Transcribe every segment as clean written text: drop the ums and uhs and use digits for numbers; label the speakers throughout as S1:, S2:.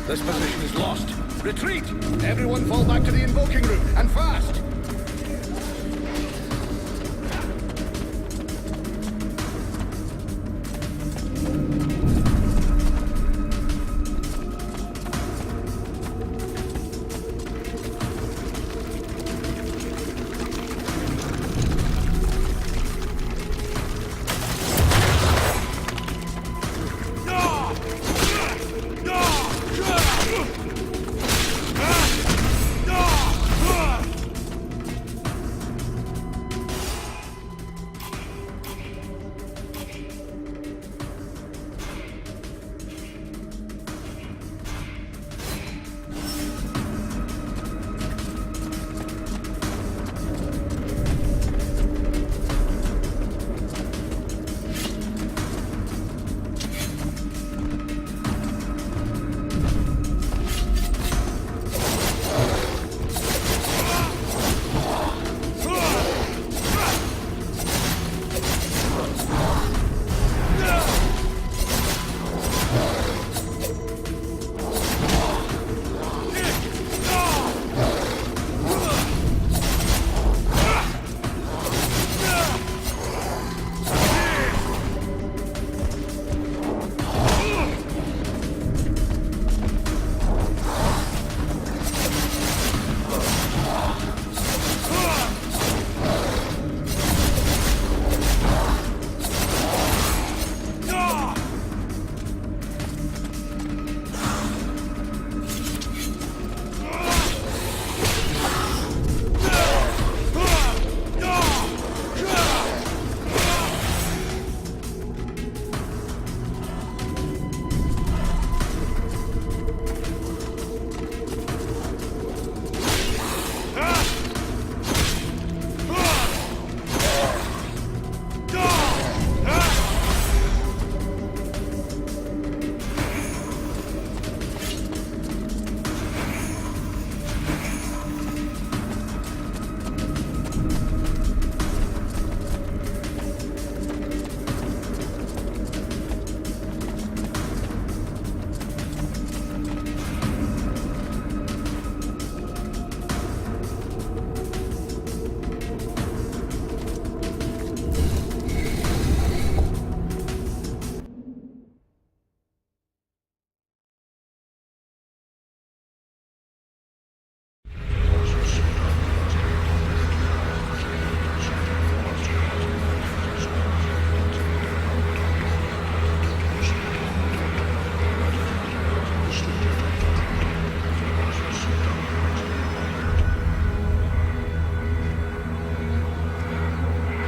S1: This position is lost. Retreat! Everyone fall back to the invoking room, and fast!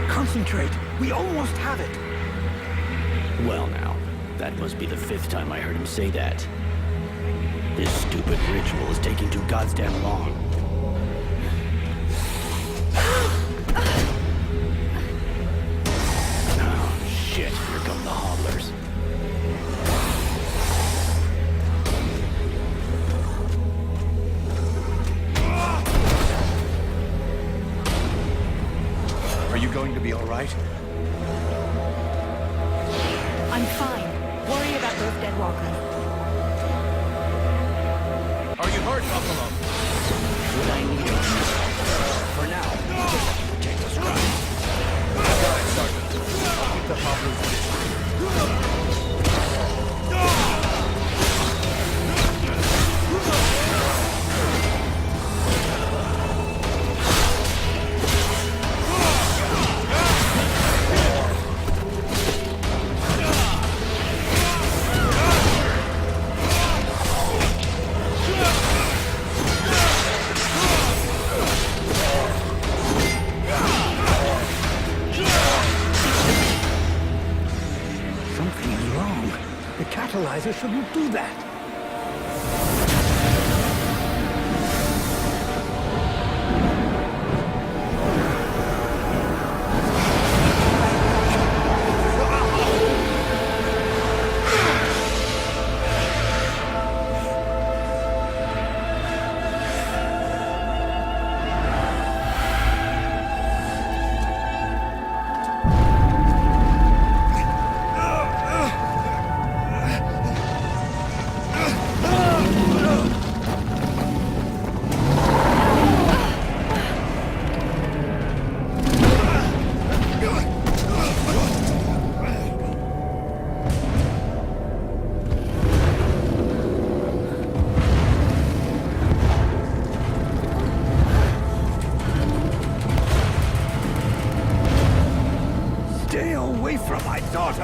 S2: Concentrate. We almost have it.
S3: Well now, that must be the 5th time I heard him say that. This stupid ritual is taking too goddamn long. Oh, shit. Here come the hodlers.
S2: Are you going to be all right?
S4: I'm fine. Worry about those dead walkers.
S2: Are you hurt, Buffalo?
S3: What I need is you. For now, just have to protect the scribe.
S2: Got it, Sergeant. I'll keep the hobblers busy.
S5: Something is wrong. The catalyzer shouldn't do that. Stay away from my daughter!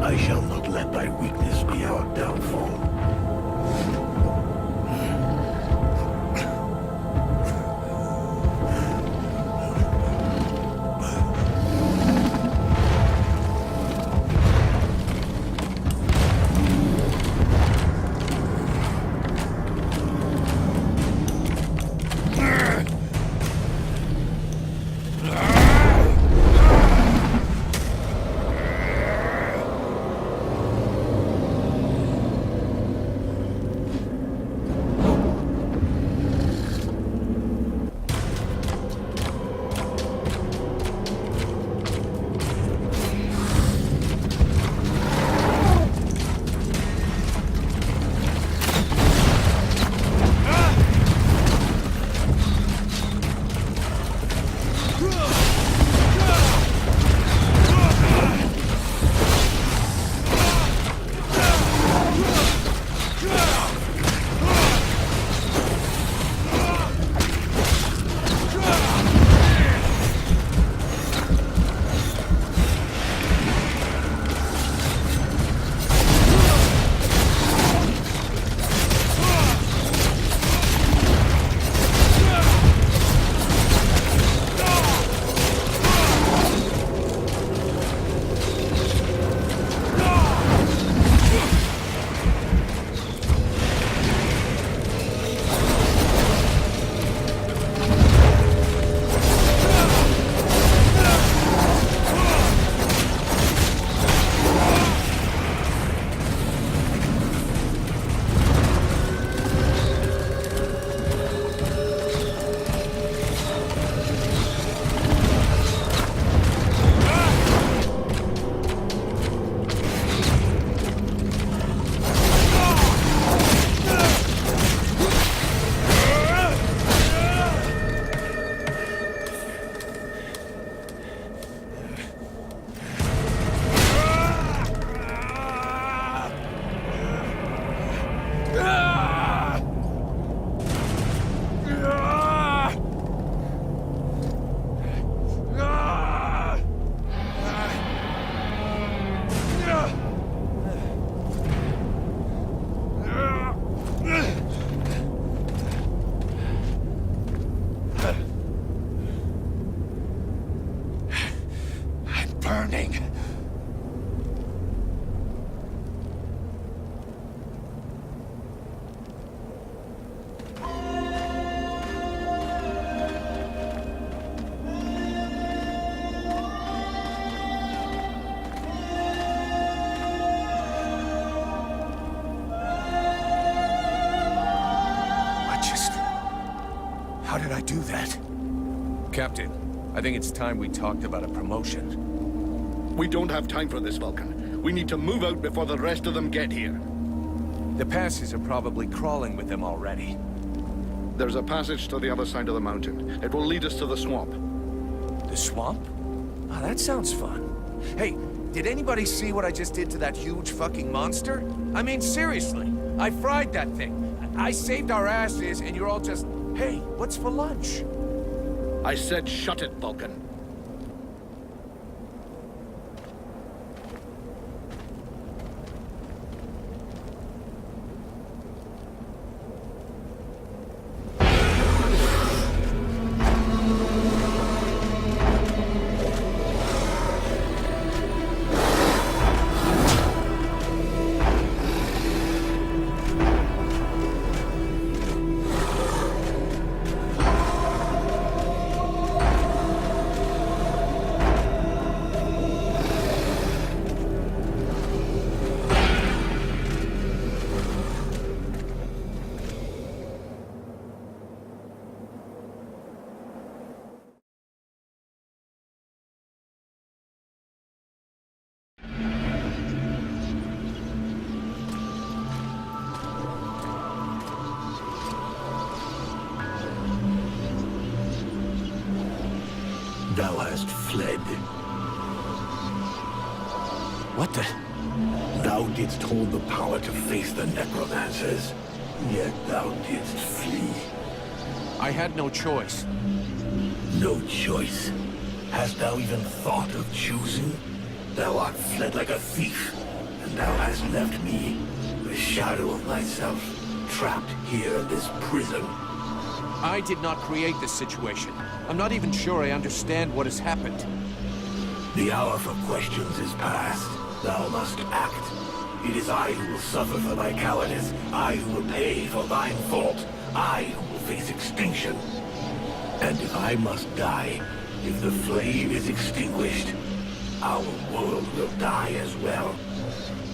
S5: I shall not let thy weakness be our downfall. Burning. How did I do that?
S2: Captain, I think it's time we talked about a promotion.
S1: We don't have time for this, Vulcan. We need to move out before the rest of them get here.
S2: The passes are probably crawling with them already.
S1: There's a passage to the other side of the mountain. It will lead us to the swamp.
S2: The swamp? Oh, that sounds fun. Hey, did anybody see what I just did to that huge fucking monster? I mean, seriously. I fried that thing. I saved our asses, and you're all just, hey, what's for lunch?
S1: I said shut it, Vulcan.
S5: Thou hast fled.
S2: What the...
S6: Thou didst hold the power to face the necromancers, yet thou didst flee.
S2: I had no choice.
S6: No choice. Hast thou even thought of choosing? Thou art fled like a thief, and thou hast left me, the shadow of myself, trapped here in this prison.
S2: I did not create this situation. I'm not even sure I understand what has happened.
S6: The hour for questions is past. Thou must act. It is I who will suffer for thy cowardice. I who will pay for thine fault. I who will face extinction. And if I must die, if the flame is extinguished, our world will die as well.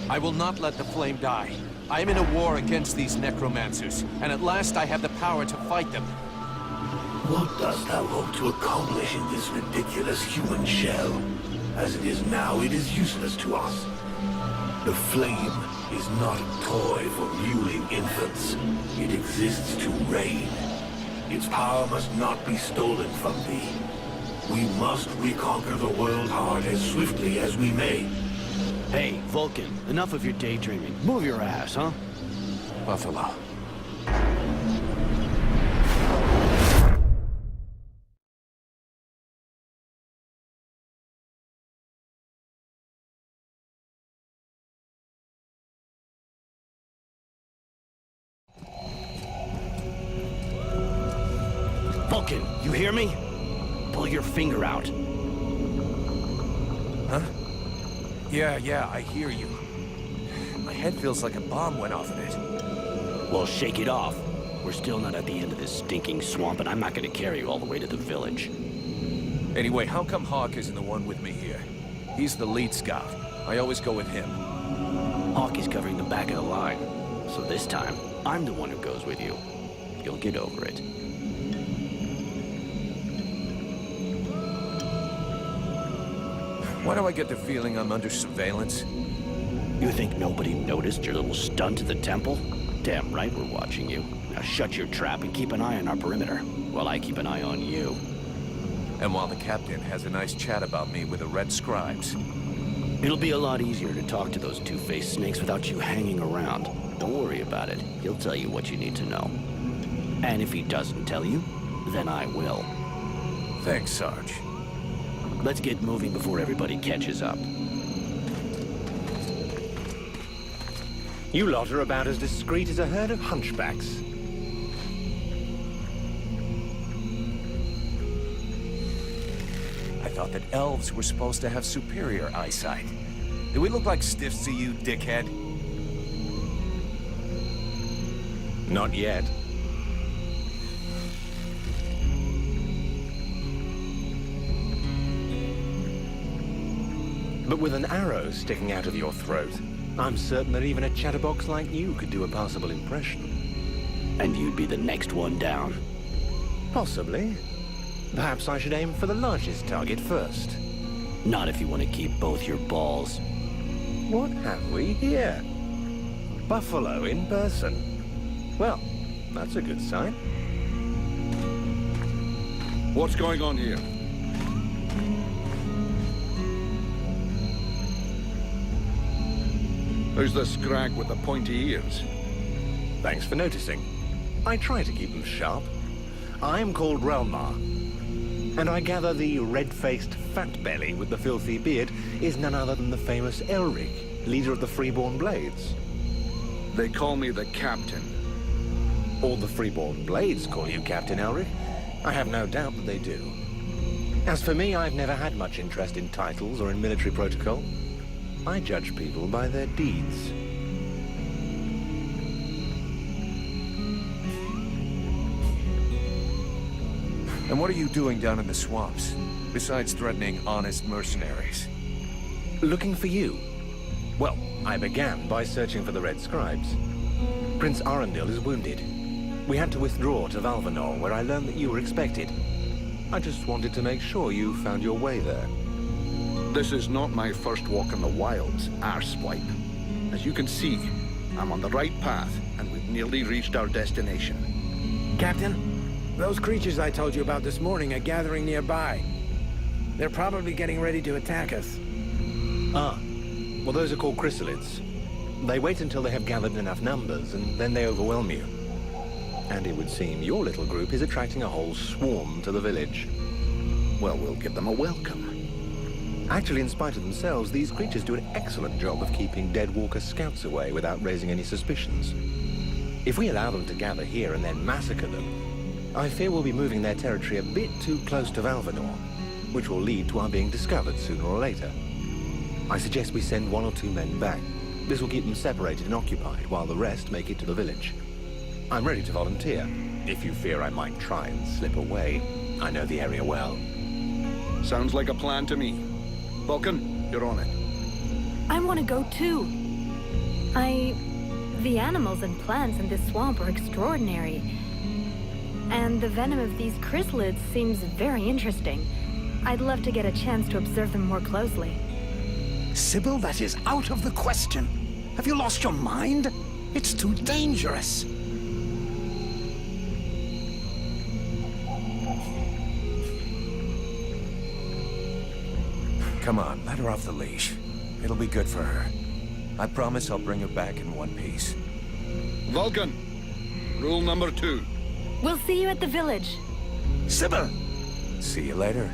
S2: I will not let the flame die. I am in a war against these necromancers, and at last I have the power to fight them.
S6: What dost thou hope to accomplish in this ridiculous human shell? As it is now, it is useless to us. The flame is not a toy for mewling infants. It exists to reign. Its power must not be stolen from thee. We must reconquer the world heart as swiftly as we may.
S3: Hey, Vulcan, enough of your daydreaming. Move your ass, huh?
S2: Buffalo.
S3: Vulcan, you hear me? Pull your finger out.
S2: Huh? Yeah, I hear you. My head feels like a bomb went off in it.
S3: Well, shake it off. We're still not at the end of this stinking swamp, and I'm not gonna carry you all the way to the village.
S2: Anyway, how come Hawk isn't the one with me here? He's the lead scout. I always go with him.
S3: Hawk is covering the back of the line, so this time, I'm the one who goes with you. You'll get over it.
S2: Why do I get the feeling I'm under surveillance?
S3: You think nobody noticed your little stunt at the temple? Damn right we're watching you. Now shut your trap and keep an eye on our perimeter, while I keep an eye on you.
S2: And while the captain has a nice chat about me with the Red Scribes.
S3: It'll be a lot easier to talk to those two-faced snakes without you hanging around. Don't worry about it. He'll tell you what you need to know. And if he doesn't tell you, then I will.
S2: Thanks, Sarge.
S3: Let's get moving before everybody catches up.
S7: You lot are about as discreet as a herd of hunchbacks.
S2: I thought that elves were supposed to have superior eyesight. Do we look like stiffs to you, dickhead?
S7: Not yet. But with an arrow sticking out of your throat, I'm certain that even a chatterbox like you could do a passable impression.
S3: And you'd be the next one down.
S7: Possibly. Perhaps I should aim for the largest target first.
S3: Not if you want to keep both your balls.
S7: What have we here? Buffalo in person. Well, that's a good sign.
S1: What's going on here? Who's the scrag with the pointy ears?
S7: Thanks for noticing. I try to keep them sharp. I'm called Relmar, and I gather the red-faced fat belly with the filthy beard is none other than the famous Elric, leader of the Freeborn Blades.
S1: They call me the Captain.
S7: All the Freeborn Blades call you Captain Elric. I have no doubt that they do. As for me, I've never had much interest in titles or in military protocol. I judge people by their deeds.
S2: And what are you doing down in the swamps, besides threatening honest mercenaries?
S7: Looking for you. Well, I began by searching for the Red Scribes. Prince Arundel is wounded. We had to withdraw to Valvanor, where I learned that you were expected. I just wanted to make sure you found your way there.
S1: This is not my first walk in the wilds, arsewipe. As you can see, I'm on the right path, and we've nearly reached our destination.
S8: Captain, those creatures I told you about this morning are gathering nearby. They're probably getting ready to attack us.
S7: Ah, Well, those are called chrysalids. They wait until they have gathered enough numbers, and then they overwhelm you. And it would seem your little group is attracting a whole swarm to the village.
S1: Well, we'll give them a welcome.
S7: Actually, in spite of themselves, these creatures do an excellent job of keeping Deadwalker scouts away without raising any suspicions. If we allow them to gather here and then massacre them, I fear we'll be moving their territory a bit too close to Valvanor, which will lead to our being discovered sooner or later. I suggest we send 1 or 2 men back. This will keep them separated and occupied while the rest make it to the village. I'm ready to volunteer, if you fear I might try and slip away. I know the area well.
S1: Sounds like a plan to me. Vulcan, you're on it.
S4: I want to go too. The animals and plants in this swamp are extraordinary. And the venom of these chrysalids seems very interesting. I'd love to get a chance to observe them more closely.
S5: Sybil, that is out of the question. Have you lost your mind? It's too dangerous.
S2: Come on, let her off the leash. It'll be good for her. I promise I'll bring her back in one piece.
S1: Vulcan, rule number 2.
S4: We'll see you at the village.
S5: Sybil!
S2: See you later.